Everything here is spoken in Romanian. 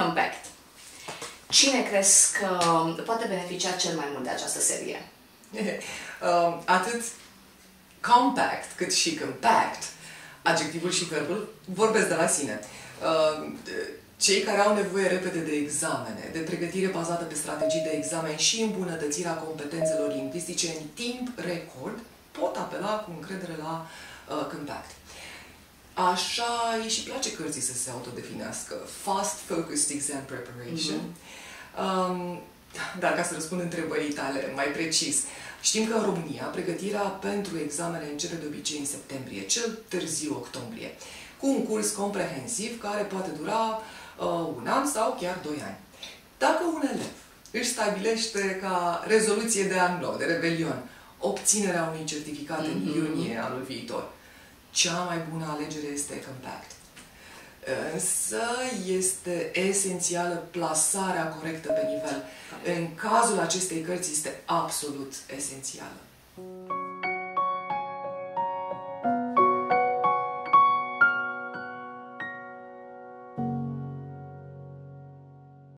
Compact. Cine crezi că poate beneficia cel mai mult de această serie? Atât compact cât și compact, adjectivul și verbul, vorbesc de la sine. Cei care au nevoie repede de examene, de pregătire bazată pe strategii de examen și îmbunătățirea competențelor lingvistice în timp record, pot apela cu încredere la compact. Așa îi și place cărții să se autodefinească. Fast Focused Exam Preparation. Dar ca să răspund întrebării tale mai precis, știm că în România pregătirea pentru examene începe de obicei în septembrie, cel târziu octombrie, cu un curs comprehensiv care poate dura 1 an sau chiar 2 ani. Dacă un elev își stabilește ca rezoluție de an nou, de revelion, obținerea unui certificat în iunie anul viitor, cea mai bună alegere este compact. Însă este esențială plasarea corectă pe nivel. În cazul acestei cărți este absolut esențială.